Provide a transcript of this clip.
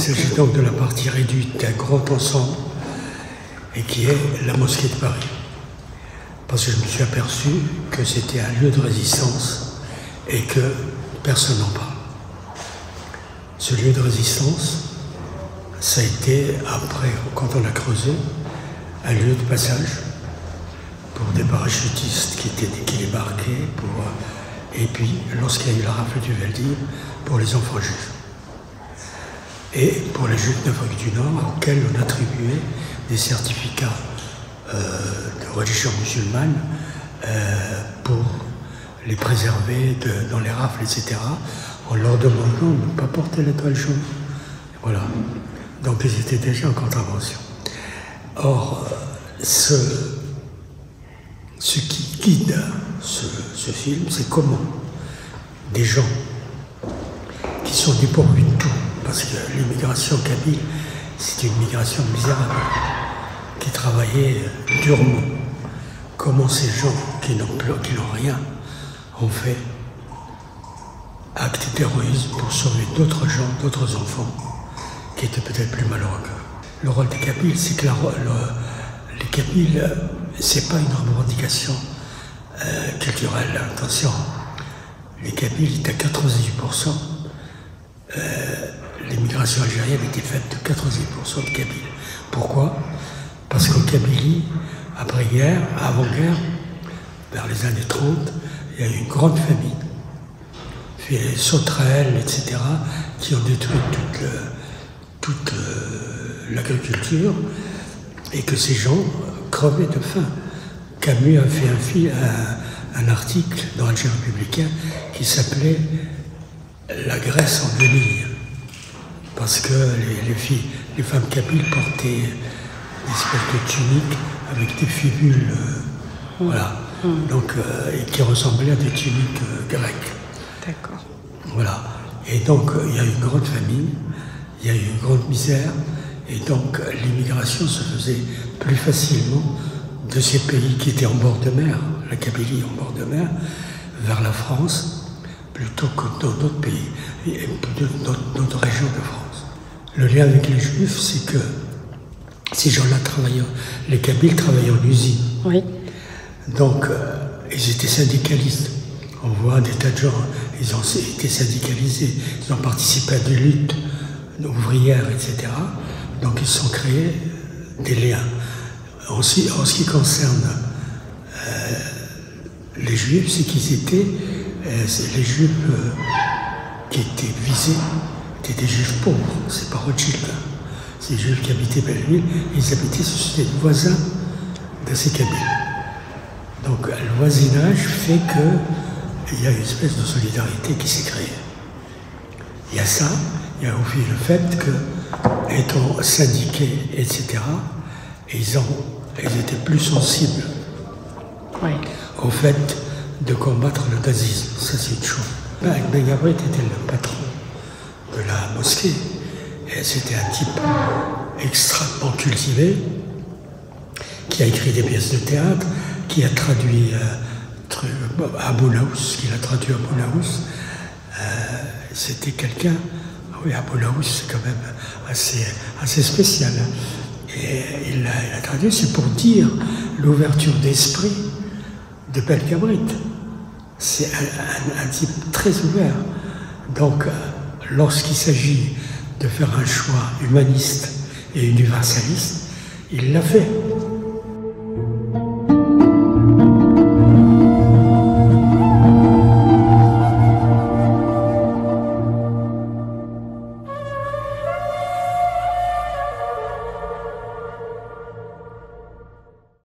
Il s'agit donc de la partie réduite d'un grand ensemble et qui est la mosquée de Paris. Parce que je me suis aperçu que c'était un lieu de résistance et que personne n'en parle. Ce lieu de résistance, ça a été, après, quand on a creusé, un lieu de passage pour des parachutistes qui débarquaient, et puis, lorsqu'il y a eu la rafle du Veldiv, pour les enfants juifs. Et pour les juifs d'Afrique du Nord, auxquels on attribuait des certificats de religion musulmane pour les préserver dans les rafles, etc., en leur demandant de ne pas porter l'étoile jaune. Voilà. Donc ils étaient déjà en contravention. Or, ce qui guide ce film, c'est comment des gens qui sont dépourvus de tout, parce que l'immigration kabyle, c'est une migration misérable, qui travaillait durement. Comment ces gens qui n'ont rien ont fait acte d'héroïsme pour sauver d'autres gens, d'autres enfants, qui étaient peut-être plus malheureux qu'eux. Le rôle des Kabyles, c'est que les Kabyles, c'est pas une revendication culturelle. Attention, les Kabyles étaient à 98%. L'immigration algérienne était faite de 98% de Kabyles. Pourquoi? Parce qu'en Kabylie, après-guerre, avant-guerre, vers les années 30, il y a eu une grande famine. Puis les sauterelles, etc., qui ont détruit toute l'agriculture, et que ces gens crevaient de faim. Camus a fait un article dans Alger Républicain qui s'appelait « La Grèce en guenilles », parce que les femmes kabyles portaient des espèces de tuniques avec des fibules, voilà, donc, et qui ressemblaient à des tuniques grecques. D'accord. Voilà. Et donc, il y a eu une grande famine, il y a eu une grande misère, et donc l'immigration se faisait plus facilement de ces pays qui étaient en bord de mer, la Kabylie en bord de mer, vers la France, plutôt que dans d'autres pays, et d'autres régions de France. Le lien avec les Juifs, c'est que ces gens-là travaillaient, les Kabyles travaillaient en usine. Oui. Donc, ils étaient syndicalistes. On voit des tas de gens, ils ont été syndicalisés, ils ont participé à des luttes ouvrières, etc. Donc, ils se sont créés des liens. En ce qui concerne les Juifs, c'est qu'ils étaient, les Juifs qui étaient visés, étaient des Juifs pauvres, c'est pas Rothschild. Ces Juifs qui habitaient Belleville, ils habitaient, c'était des voisins de ces Kabyles. Donc le voisinage fait qu'il y a une espèce de solidarité qui s'est créée. Il y a ça, il y a aussi le fait que, étant syndiqués, etc., ils étaient plus sensibles au fait de combattre le nazisme. Ça, c'est une chose. Ben Gabrit était le patron de la mosquée. Et c'était un type extrêmement cultivé, qui a écrit des pièces de théâtre, qui a traduit Abou Naous, c'était quelqu'un, oui, Abou Naous, c'est quand même assez spécial. Et il a traduit, c'est pour dire l'ouverture d'esprit de Ben Gabrit. C'est un type très ouvert. Donc, lorsqu'il s'agit de faire un choix humaniste et universaliste, il l'a fait.